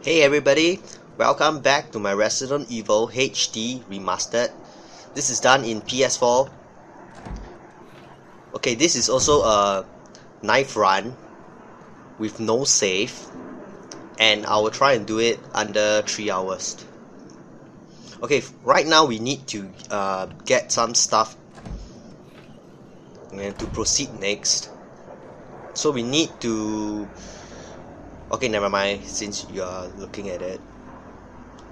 Hey everybody, welcome back to my Resident Evil HD Remastered. This is done in PS4. Okay, this is also a knife run with no save, and I will try and do it under 3 hours. Okay, right now we need to get some stuff and to proceed next. So we need to... Okay, never mind, since you are looking at it.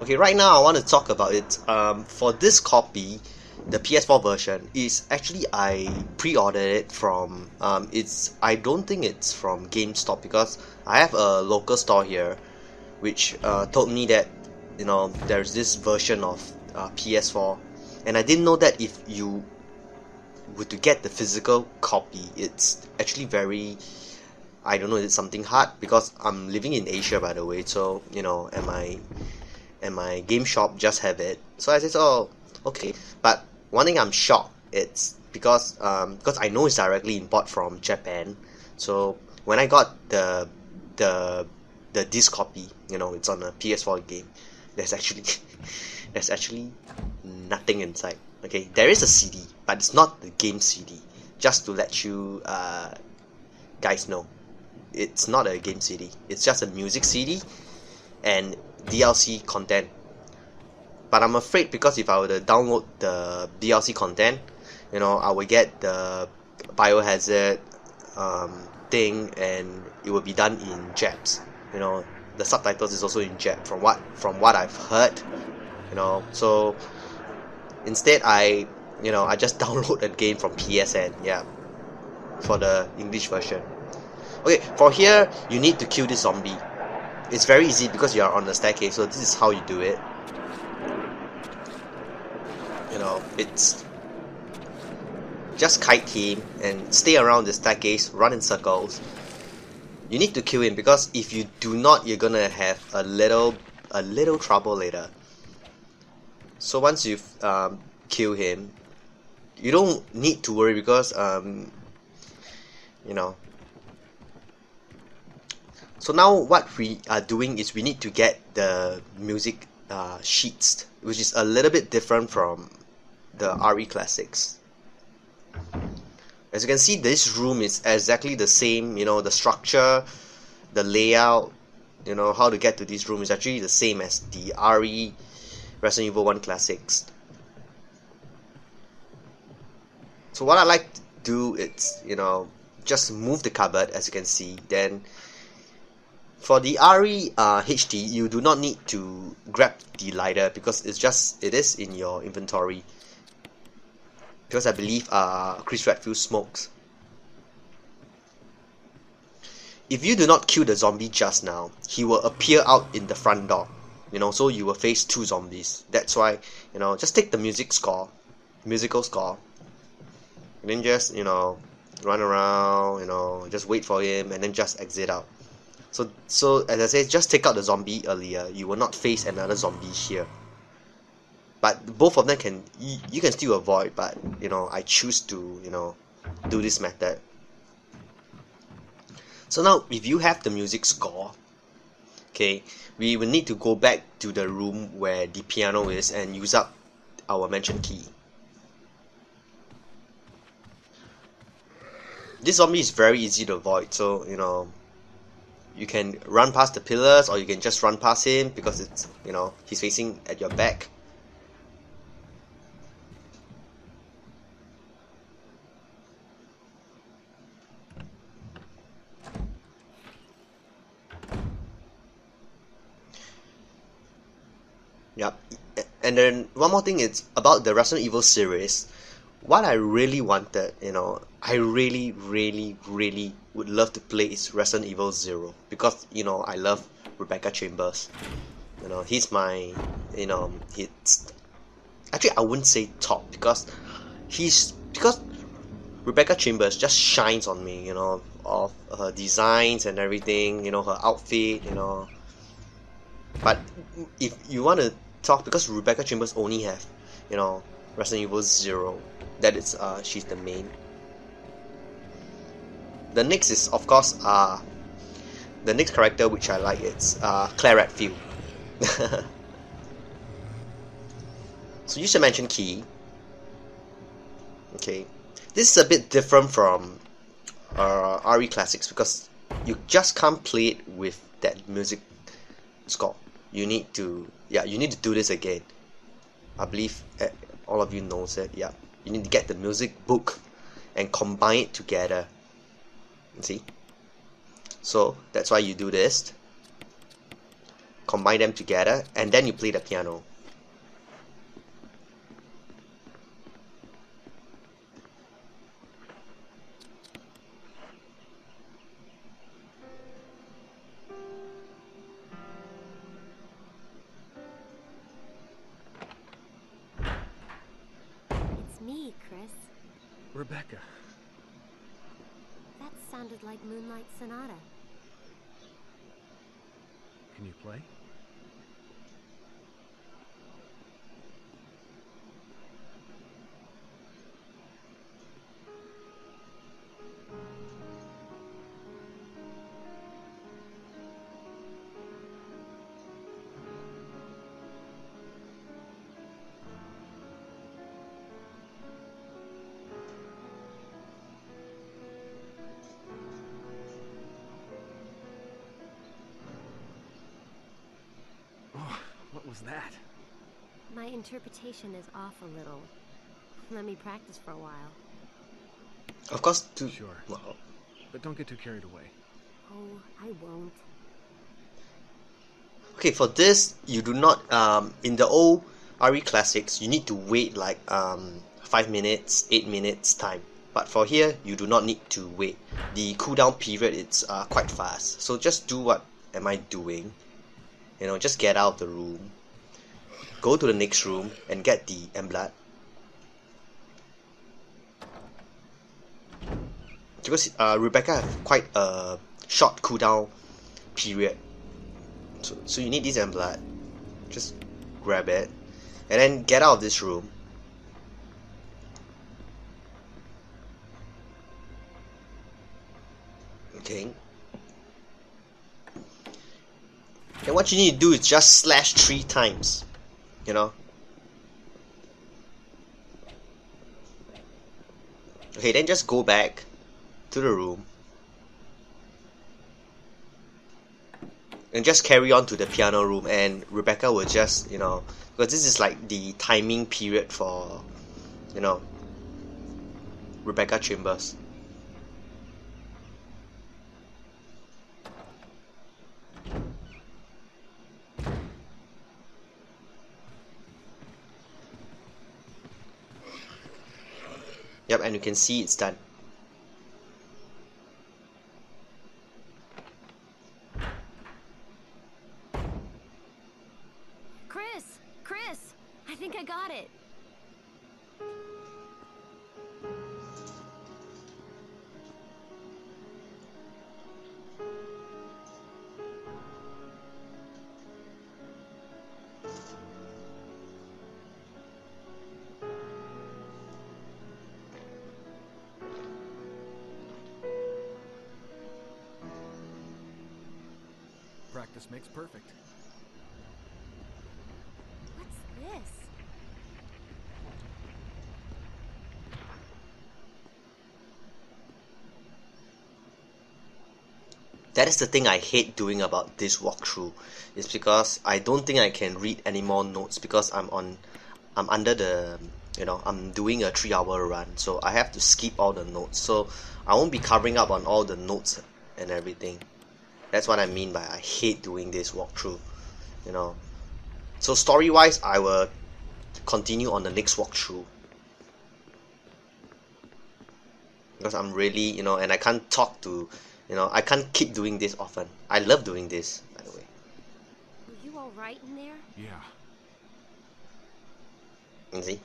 Okay, right now I want to talk about it. For this copy, the PS4 version, is actually I pre-ordered it from I don't think it's from GameStop, because I have a local store here which told me that there's this version of PS4, and I didn't know that if you were to get the physical copy, it's actually very, I don't know, it's something hard, because I'm living in Asia, by the way, so and my game shop just have it. So I said, oh, okay. But one thing I'm shocked, it's because I know it's directly import from Japan. So when I got the disc copy, it's on a PS4 game, there's actually nothing inside. Okay, there is a CD, but it's not the game CD. Just to let you guys know, it's not a game CD. It's just a music CD and DLC content. But I'm afraid, because if I were to download the DLC content, I will get the Biohazard thing, and it will be done in Japs. The subtitles is also in Jap, from what I've heard. So instead I just download a game from PSN, yeah, for the English version. Okay, for here you need to kill this zombie. It's very easy because you are on the staircase, so this is how you do it. It's just kite him and stay around the staircase, run in circles. You need to kill him, because if you do not, you're gonna have a little trouble later. So once you've killed him, you don't need to worry, because So now what we are doing is we need to get the music sheets, which is a little bit different from the RE classics. As you can see, this room is exactly the same. The structure, the layout, how to get to this room is actually the same as the RE Resident Evil 1 classics. So what I like to do is, just move the cupboard, as you can see. Then for the RE HD, you do not need to grab the lighter, because it is in your inventory. Because I believe Chris Redfield smokes. If you do not kill the zombie just now, he will appear out in the front door. So you will face 2 zombies. That's why, just take the musical score, and then just run around, just wait for him, and then just exit out. So as I said, just take out the zombie earlier. You will not face another zombie here. But both of them you can still avoid, but I choose to do this method. So now if you have the music score, okay, we will need to go back to the room where the piano is and use up our mention key. This zombie is very easy to avoid, so you can run past the pillars, or you can just run past him, because it's he's facing at your back. Yep. And then one more thing is about the Resident Evil series. What I really wanted, I really would love to play is Resident Evil 0, because I love Rebecca Chambers. He's my it's actually, I wouldn't say top, because Rebecca Chambers just shines on me, of her designs and everything, her outfit, But if you want to talk, because Rebecca Chambers only have Resident Evil 0, that is she's the main. The next is, of course, the next character which I like is Claire Redfield. So use your mention key. Okay, this is a bit different from RE Classics because you just can't play it with that music score. You need to do this again. I believe all of you knows it. Yeah, you need to get the music book and combine it together. See? So that's why you do this. Combine them together and then you play the piano. It's me, Chris. Rebecca. That sounded like Moonlight Sonata. Can you play? What was that? My interpretation is off a little. Let me practice for a while. Of course, Sure. Well, But don't get too carried away. Oh, I won't. okay, for this, you do not, in the old RE Classics, you need to wait like 5 minutes, 8 minutes time. But for here, you do not need to wait. The cooldown period is quite fast. So just do what am I doing. You know, just get out of the room. Go to the next room and get the emblat. Because Rebecca have quite a short cooldown period. So you need this emblat. Just grab it. And then get out of this room. Okay. And what you need to do is just slash 3 times. You know? Okay, then just go back to the room. And just carry on to the piano room, and Rebecca will just, you know, because this is like the timing period for, you know, Rebecca Chambers. Yep, and you can see it's done. Chris! I think I got it. Practice makes perfect. What's this? That is the thing I hate doing about this walkthrough. It's because I don't think I can read any more notes because I'm under the, you know, I'm doing a 3-hour run, so I have to skip all the notes. So I won't be covering up on all the notes and everything. That's what I mean by I hate doing this walkthrough, you know. So story wise, I will continue on the next walkthrough. Because I'm really, you know, and I can't talk to, you know, I can't keep doing this often. I love doing this, by the way. Were you alright in there? Yeah. You see?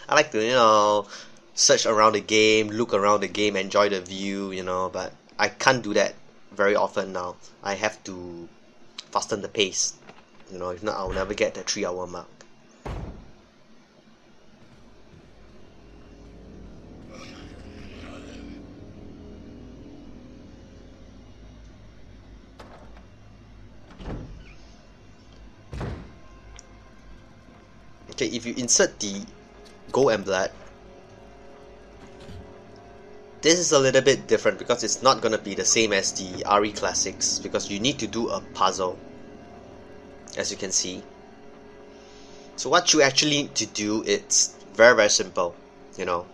I like to, you know, search around the game, look around the game, enjoy the view, you know, but I can't do that very often now. I have to fasten the pace. You know, if not, I'll never get the 3-hour mark. Okay, if you insert the gold and blood, this is a little bit different because it's not gonna be the same as the RE classics, because you need to do a puzzle, as you can see. So what you actually need to do, it's very simple, you know.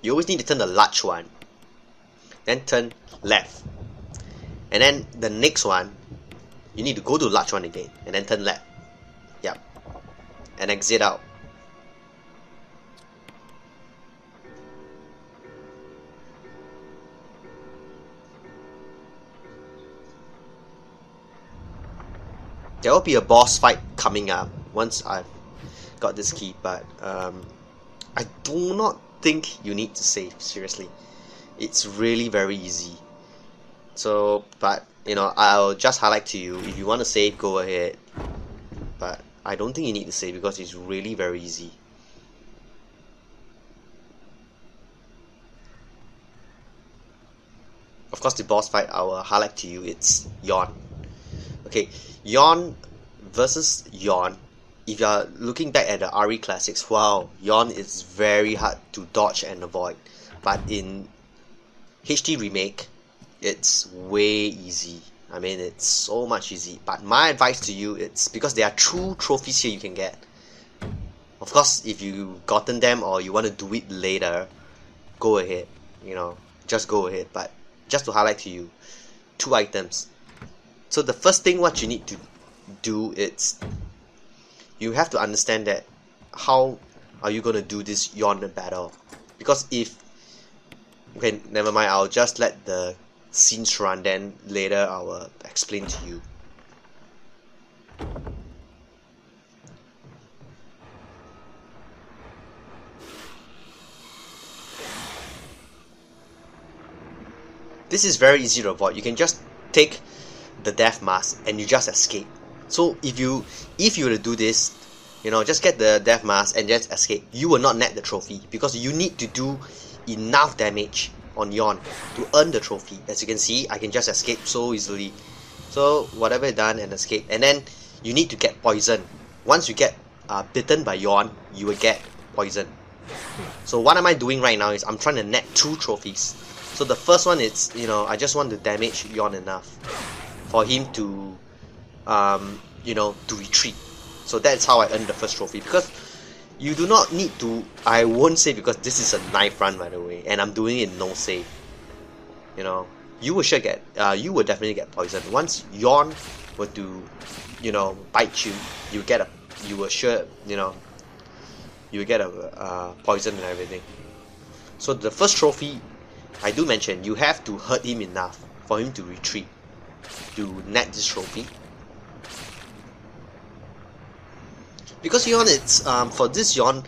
You always need to turn the large one, then turn left, and then the next one you need to go to the large one again and then turn left. Yep. And exit out. There will be a boss fight coming up once I've got this key, but I do not think you need to save, seriously. It's really very easy. So, but you know, I'll just highlight to you, if you want to save, go ahead. But I don't think you need to save because it's really very easy. Of course, the boss fight I will highlight to you, it's Yawn. Okay, Yawn versus Yawn. If you are looking back at the RE classics, wow, Yawn is very hard to dodge and avoid. But in HD Remake, it's way easy. I mean, it's so much easy. But my advice to you, it's because there are 2 trophies here you can get. Of course, if you've gotten them or you want to do it later, go ahead. You know, just go ahead. But just to highlight to you, 2 items. So the first thing what you need to do is, you have to understand that how are you going to do this Yawn battle. Because if, okay, never mind, I'll just let the scenes run, then later I will explain to you. This is very easy to avoid. You can just take the death mask and you just escape. So if you were to do this, you know, just get the death mask and just escape, you will not net the trophy because you need to do enough damage on Yawn to earn the trophy. As you can see, I can just escape so easily. So whatever done and escape, and then you need to get poison. Once you get bitten by Yawn, you will get poison. So what am I doing right now is I'm trying to net 2 trophies. So the first one is, you know, I just want to damage Yawn enough for him to you know, to retreat. So that's how I earn the first trophy, because you do not need to, I won't say, because this is a knife run by the way, and I'm doing it no save. You know, you will sure get, you will definitely get poison. Once Yawn were to, you know, bite you, you get a, you will sure, you know, you will get a poison and everything. So the first trophy, I do mention, you have to hurt him enough for him to retreat to net this trophy. Because Yawn, it's for this Yawn,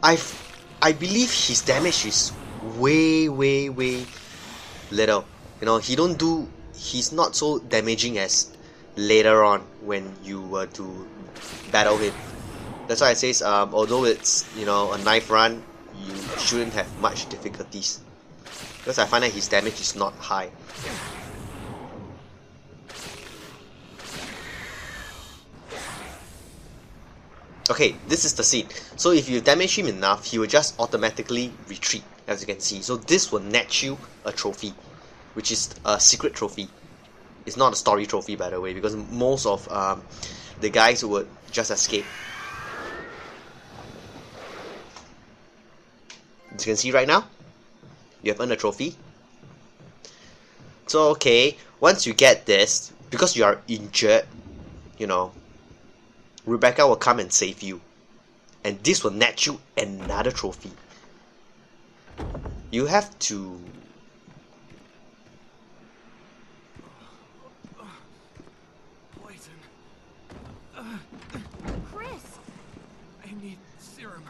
I believe his damage is way little. You know, he's not so damaging as later on when you were to battle him. That's why I say, although it's, you know, a knife run, you shouldn't have much difficulties, because I find that his damage is not high. Okay, this is the scene. So if you damage him enough, he will just automatically retreat, as you can see. So this will net you a trophy, which is a secret trophy. It's not a story trophy, by the way, because most of the guys would just escape. As you can see right now, you have earned a trophy. So okay, once you get this, because you are injured, you know, Rebecca will come and save you, and this will net you another trophy. You have to Poison. Chris! I need serum.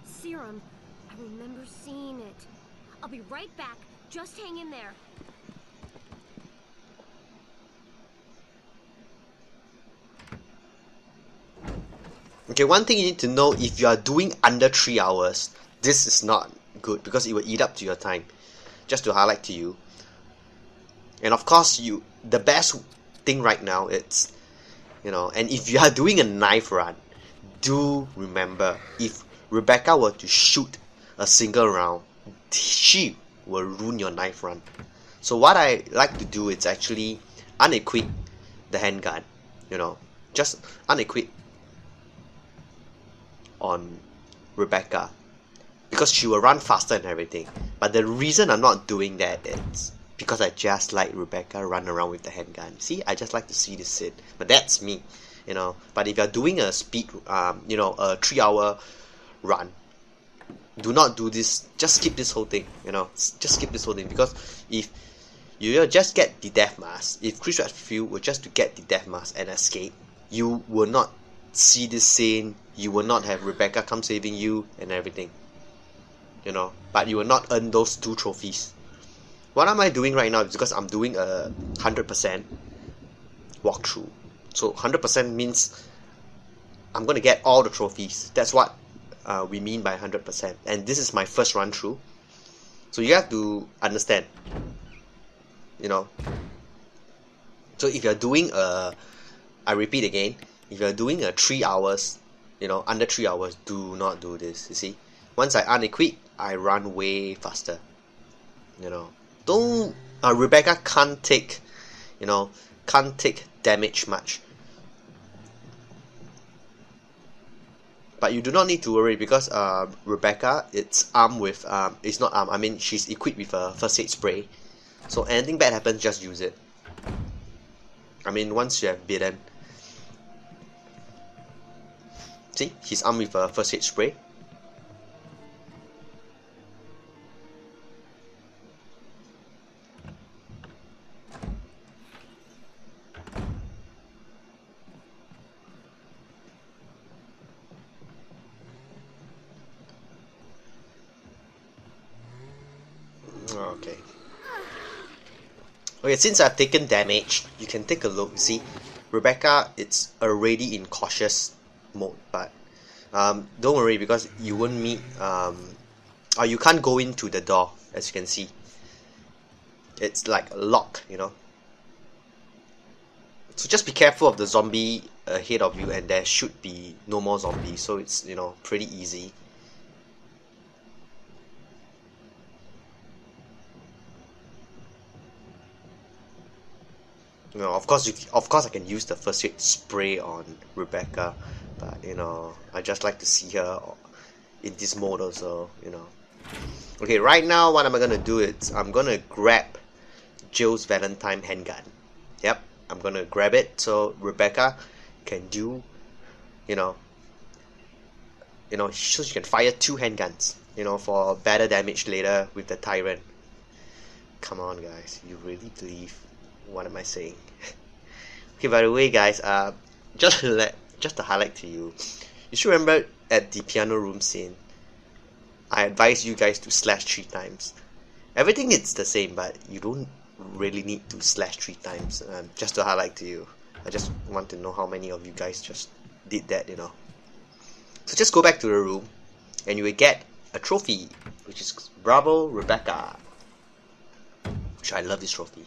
Serum. I remember seeing it. I'll be right back. Just hang in there. Okay, one thing you need to know, if you are doing under 3 hours, this is not good because it will eat up to your time. Just to highlight to you. And of course, the best thing right now, it's, you know, and if you are doing a knife run, do remember, if Rebecca were to shoot a single round, she will ruin your knife run. So what I like to do is actually unequip the handgun, you know, just unequip on Rebecca, because she will run faster and everything. But the reason I'm not doing that is because I just like Rebecca run around with the handgun. See, I just like to see this scene, but that's me, you know. But if you're doing a speed, you know, a 3-hour run, do not do this. Just skip this whole thing, you know. Just skip this whole thing, because if you just get the death mask, if Chris Redfield were just to get the death mask and escape, you will not see this scene. You will not have Rebecca come saving you and everything, you know. But you will not earn those 2 trophies. What am I doing right now is because I'm doing a 100% walkthrough. So 100% means I'm gonna get all the trophies. That's what we mean by 100%. And this is my first run through. So you have to understand, you know. So if you're doing I repeat again, if you're doing a 3 hours, you know, under 3 hours, do not do this. You see, once I unequip, I run way faster, you know. Don't Rebecca can't take, you know, can't take damage much. But you do not need to worry, because Rebecca, it's armed with it's not armed, I mean she's equipped with a first aid spray. So anything bad happens, just use it. I mean, once you have bitten. See, he's armed with a first aid spray. Okay. Okay, since I've taken damage, you can take a look. You see, Rebecca, it's already in cautious mode, but don't worry, because you won't meet or you can't go into the door, as you can see. It's like locked, you know. So just be careful of the zombie ahead of you, and there should be no more zombies, so it's, you know, pretty easy. You know, of course I can use the first aid spray on Rebecca, but you know, I just like to see her in this mode also, you know. Okay, right now what am I gonna do is I'm gonna grab Jill's Valentine handgun. Yep, I'm gonna grab it so Rebecca can do, you know, so she can fire 2 handguns, you know, for better damage later with the Tyrant. Come on, guys, you really believe? What am I saying? Okay, by the way, guys, just to highlight to you, you should remember at the piano room scene, I advise you guys to slash 3 times. Everything is the same, but you don't really need to slash 3 times. Just to highlight to you, I just want to know how many of you guys just did that, you know. So just go back to the room, and you will get a trophy, which is Bravo Rebecca. Which I love this trophy.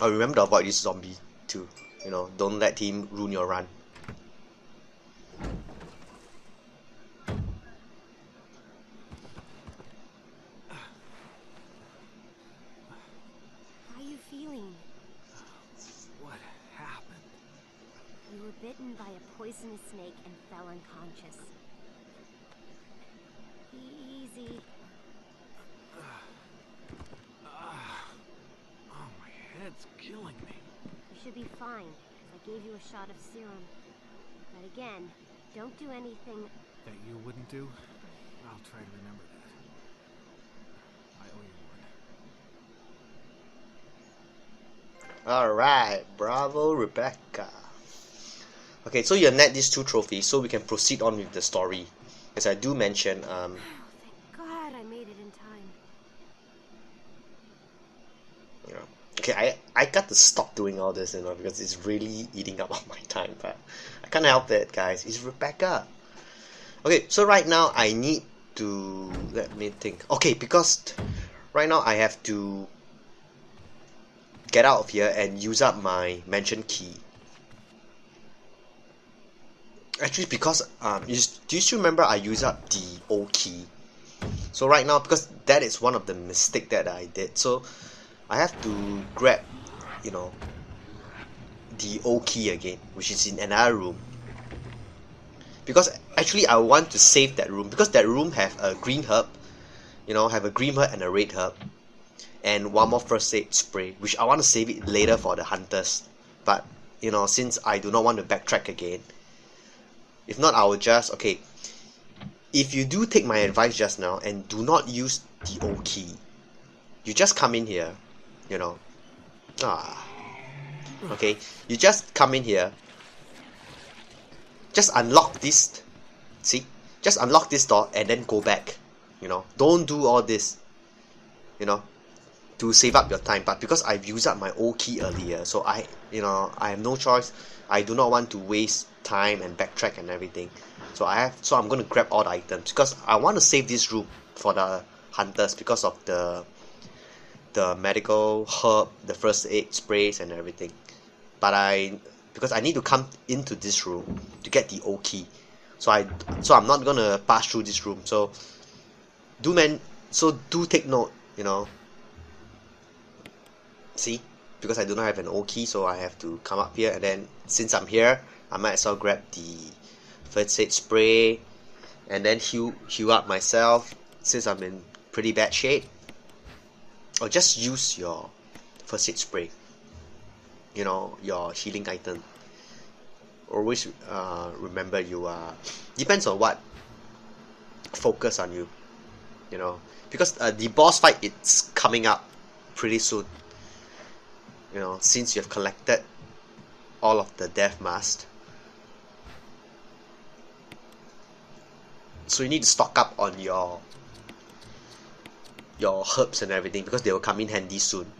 Oh, remember to avoid this zombie too. You know, don't let him ruin your run. How are you feeling? What happened? You were bitten by a poisonous snake and fell unconscious. Easy. Oh, my head's killing me. You should be fine, because I gave you a shot of serum. But again, don't do anything... That you wouldn't do? I'll try to remember that. I owe you one. Alright, bravo Rebecca. Okay, so you net these 2 trophies, so we can proceed on with the story. As I do mention, Oh, thank God I made it in time. you know, okay, I got to stop doing all this, you know, because it's really eating up all my time, but I can't help it, guys. It's Rebecca. Okay, so right now I need to, let me think. Okay, because right now I have to get out of here and use up my mention key. Actually, because do you still remember I used up the O key? So right now, because that is one of the mistake that I did, so I have to grab, you know, the O key again, which is in another room. Because actually I want to save that room, because that room have a green herb, you know, have a green herb and a red herb, and one more first aid spray, which I want to save it later for the hunters. But you know, since I do not want to backtrack again, if not I will just, okay, if you do take my advice just now and do not use the O key, you just come in here, you know, okay, you just come in here, just unlock this, see, just unlock this door and then go back, you know, don't do all this, you know, to save up your time. But because I've used up my O key earlier, so I have no choice. I do not want to waste time and backtrack and everything, so I'm going to grab all the items, because I want to save this room for the hunters, because of the medical herb, the first aid sprays and everything. But because I need to come into this room to get the O key, so I'm not gonna pass through this room. So do take note, you know. See, because I do not have an O key, so I have to come up here, and then since I'm here, I might as well grab the first aid spray and then heal up myself, since I'm in pretty bad shape. Or just use your first aid spray, you know, your healing item. Always remember, you are, depends on what focus on you, you know, because the boss fight, it's coming up pretty soon, you know, since you have collected all of the death masks. So you need to stock up on your herbs and everything, because they will come in handy soon.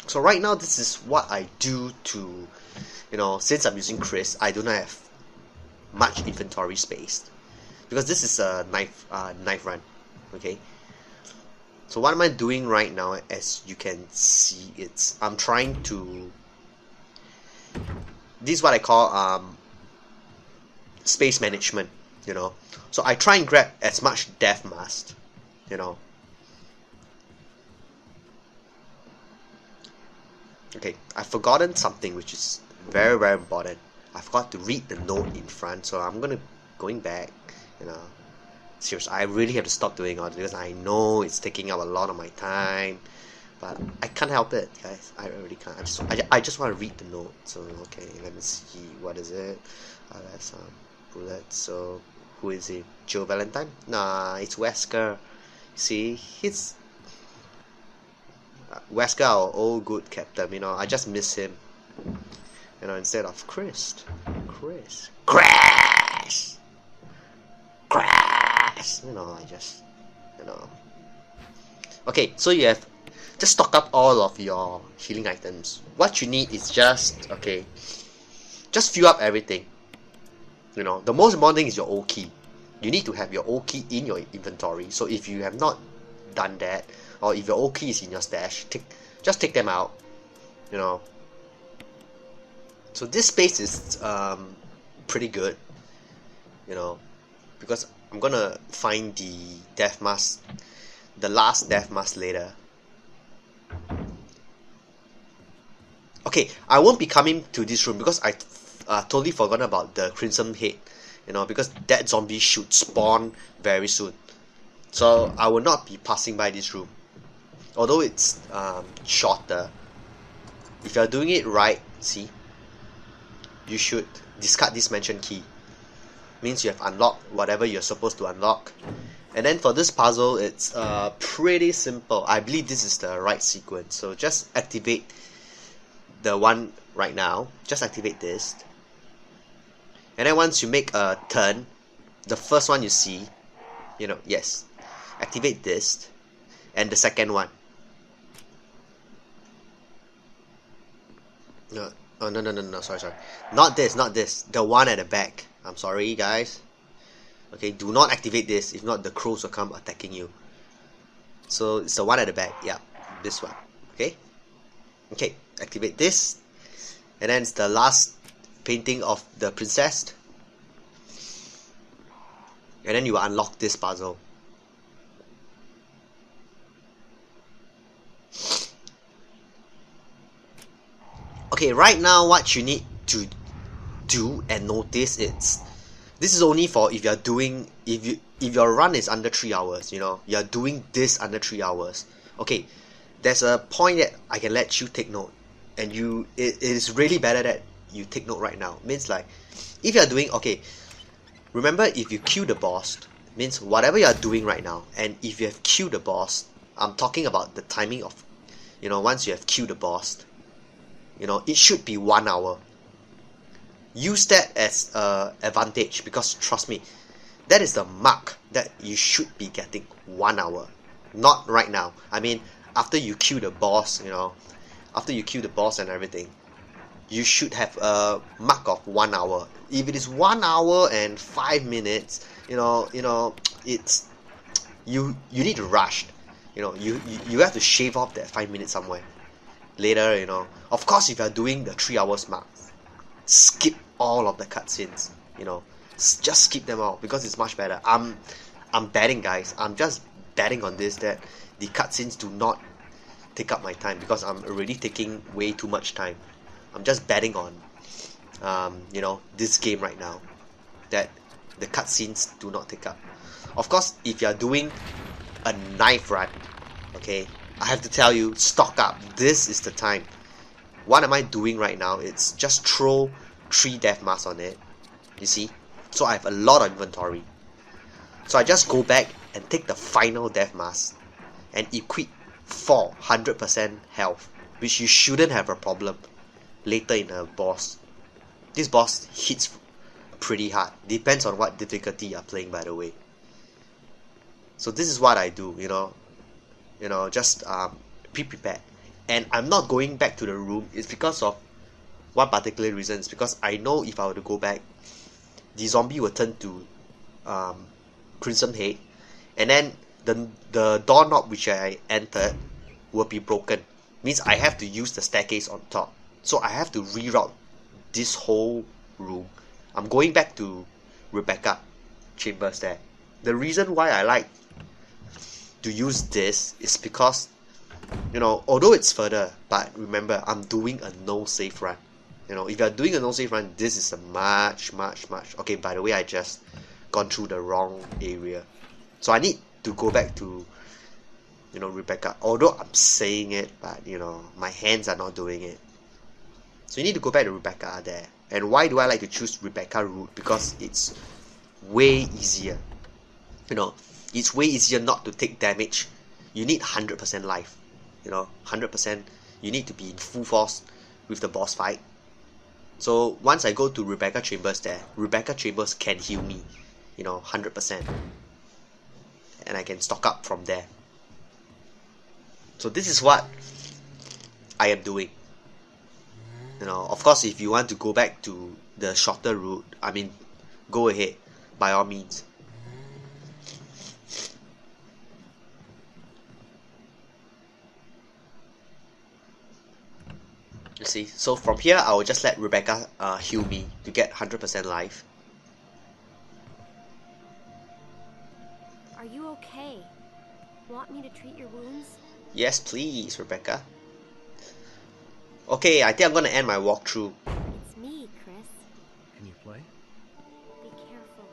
So right now, this is what I do to, you know, since I'm using Chris, I do not have much inventory space, because this is a knife run, okay. So what am I doing right now? As you can see, I'm trying to, this is what I call space management, you know. So I try and grab as much death mask, you know. Okay, I've forgotten something which is very, very important. I forgot to read the note in front, so I'm going back, you know. Seriously, I really have to stop doing all this, because I know it's taking up a lot of my time, but I can't help it, guys. I really can't. I just want to read the note. So okay, let me see, what is it? That's some bullets. So who is it? Joe Valentine? Nah, it's Wesker. See, he's Wesker, our old good captain. You know, I just miss him. You know, instead of Chris. You know, I just, you know. Okay, so you have just stock up all of your healing items. What you need is just, okay, just fill up everything. You know, the most important thing is your O key. You need to have your O key in your inventory. So if you have not done that, or if your O key is in your stash, just take them out. You know. So this space is pretty good. You know, because I'm gonna find the death mask, the last death mask later. Okay, I won't be coming to this room because I totally forgot about the Crimson Head, you know, because that zombie should spawn very soon. So I will not be passing by this room. Although it's shorter, if you're doing it right, see, you should discard this mention key. Means you have unlocked whatever you're supposed to unlock. And then for this puzzle, it's pretty simple. I believe this is the right sequence. So just activate the one right now. Just activate this. And then once you make a turn, the first one you see, you know, yes, activate this. And the second one. No, oh, no, sorry. Not this. The one at the back. I'm sorry, guys. Okay, do not activate this, if not the crows will come attacking you. So it's the one at the back, yeah, this one. Okay, okay, activate this, and then it's the last painting of the princess, and then you will unlock this puzzle. Okay, right now what you need to do and notice is, this is only for if you're doing, if your run is under 3 hours, you know, you're doing this under 3 hours. Okay, there's a point that I can let you take note, and it is really better that you take note right now. Means like, if you're doing, okay, remember, if you kill the boss, means whatever you're doing right now, and if you have killed the boss, I'm talking about the timing of, you know, once you have killed the boss, you know, it should be 1 hour. Use that as an advantage, because trust me, that is the mark that you should be getting, 1 hour. Not right now. I mean, after you kill the boss, you know, after you kill the boss and everything, you should have a mark of 1 hour. If it is 1 hour and 5 minutes, you know, it's, you need to rush. You know, you have to shave off that 5 minutes somewhere later, you know. Of course, if you're doing the 3 hours mark, skip all of the cutscenes, you know, just skip them all, because it's much better. I'm betting, guys, I'm just betting on this, that the cutscenes do not take up my time, because I'm already taking way too much time. I'm just betting on you know, this game right now, that the cutscenes do not take up. Of course, if you're doing a knife run, okay, I have to tell you, stock up. This is the time. What am I doing right now? It's just throw 3 death masks on it, you see, so I have a lot of inventory. So I just go back and take the final death mask and equip 400% health, which you shouldn't have a problem later in a boss. This boss hits pretty hard, depends on what difficulty you're playing, by the way. So this is what I do, you know, just be prepared. And I'm not going back to the room, it's because of one particular reason. It's because I know if I were to go back, the zombie will turn to Crimson Head, and then the doorknob which I entered will be broken. Means I have to use the staircase on top, so I have to reroute this whole room. I'm going back to Rebecca chambers there. The reason why I like to use this is because, you know, although it's further, but remember, I'm doing a no save run. You know, if you're doing a no save run, this is a much. Okay, by the way, I just gone through the wrong area, so I need to go back to, you know, Rebecca. Although I'm saying it, but you know, my hands are not doing it. So you need to go back to Rebecca there. And why do I like to choose Rebecca route? Because it's way easier. You know, it's way easier not to take damage. You need 100% life. You know, 100%. You need to be in full force with the boss fight. So once I go to Rebecca chambers there, Rebecca chambers can heal me, you know, 100%. And I can stock up from there. So this is what I am doing. You know, of course, if you want to go back to the shorter route, I mean, go ahead, by all means. You see, so from here, I will just let Rebecca heal me to get 100% life. Are you okay? Want me to treat your wounds? Yes, please, Rebecca. Okay, I think I'm gonna end my walkthrough. It's me, Chris. Can you play? Be careful.